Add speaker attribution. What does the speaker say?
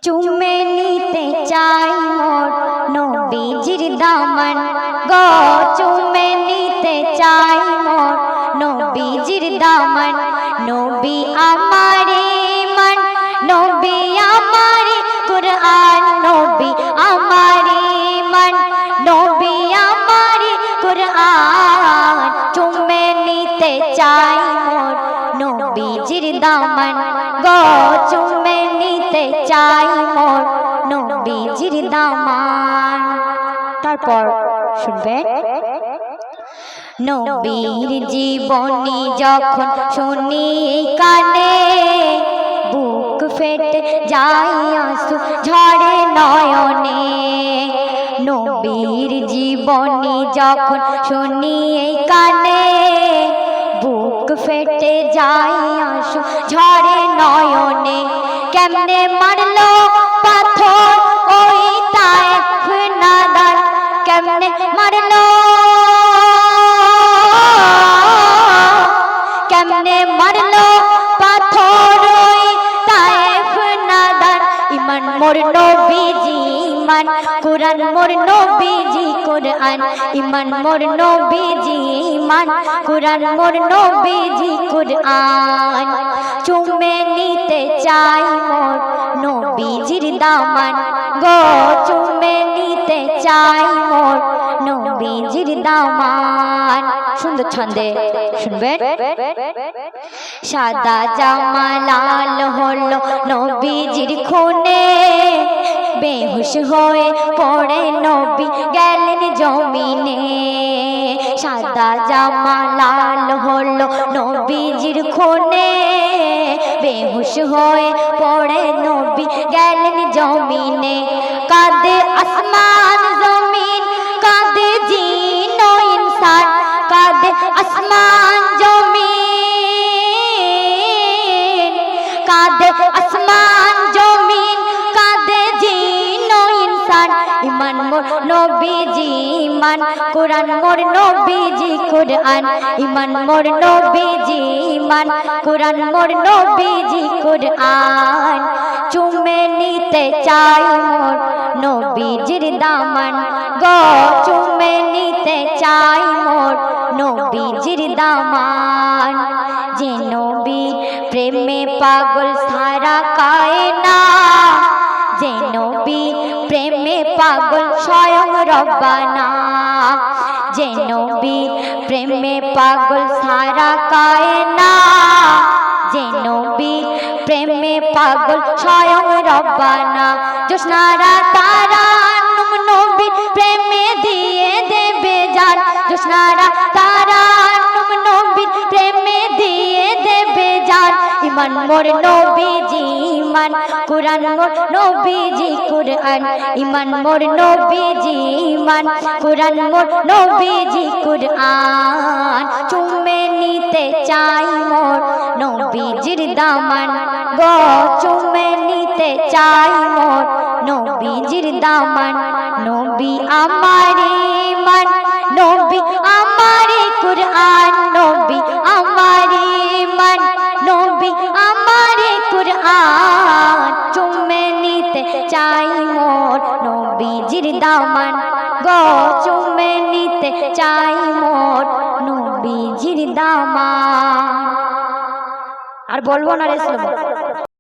Speaker 1: চুমে নিতে চাই মোর নবীজির দামান গো, চুমে নিতে চাই মোর নবীজির দামান। নবী আমারে মান, নবী আমারে কুরআন, নবী আমারে মান, নবী আমারে কুরআন। চুমে নিতে চাই মোর নবীজির দামান গো, চুমে নিতে চাই মোর নবীজির দামান। তারপর শুনবেন, নবীর জীবনী যখন শুনি কানে, বুক ফেটে যায় আঁসু ঝরে নয়নে। নবীর জীবনী যখন শুনি কানে, বুক ফেটে যায় আঁসু ঝরে নয়নে। কেমনে মারলো পাথর ওই তায়েফ নাদার, কেমনে মারলো, কেমনে মারলো পাথর ওই তায়েফ নাদার। ইমান মোর নবীজি ইমান, কুরআন মোর নবীজি কুরআন। ইমান মোর নবীজি ইমান, কুরআন মোর নবীজি কুরআন। চুমে নিতে চাই মোর নবীজির দামান গো, চুমে নিতে চাই মোর নবীজির দামান। সুন্দর ছন্দে শুনবেন, সাদা জামা লাল হলো নবীজির খুনে, বেহুশ হয়ে পড়ে নবী গেলেন জমিনে। সাদা জামা লাল হলো নবীজির খুনে, বেহুশ হয়ে পড়ে নবী গেলেন জমিনে। কাঁদে আসমান জমিন, কাঁদে জিন ও ইনসান, কাঁদে আসমান জমিন, কাঁদে আসমান জমিন, কাঁদে জিন ও ইনসান। ইমান মোর নবীজি ইমান, কুরআন মোর নবীজি কুরআন। ইমান মোর নবীজি ইমান, কুরআন মোর নবীজি কুরআন। চুমে নিতে চাই মোর নবীজির দামান গো, চুমে নিতে চাই মোর নবীজির দামান। যে নবী প্রেমে পাগল সারা কায়না, যে নবী প্রেমে পাগল স্বয়ং রব্বানা। যে নবী প্রেমে পাগল সারা কায়না, যে নবী প্রেমে পাগল স্বয়ং রব্বানা। জোছনারা তারা নুম নবী প্রেমে দিয়ে দেবে জান, জোছনারা তারা নুম নবী প্রেমে দিয়ে দেবে জান। ইমান মোর নবীজি ইমান, কুরআন মোর নবীজি কুরআন। ইমান মোর নবীজি ইমান, কুরআন মোর নবীজি কুরআন। চুমে নিতে চাই মোর নবীজির দামান গো, চুমে নিতে চাই মোর নবীজির দামান। নবী আমারে মান, নবী আমারে কুরআন, নবী আমারে মান, নবী আমারে কুরআন। চুমে নিতে চাই মোর নবীজির দামান গো, চুমে নিতে চাই মোর নবীজির দামান। আর বলবো না রে।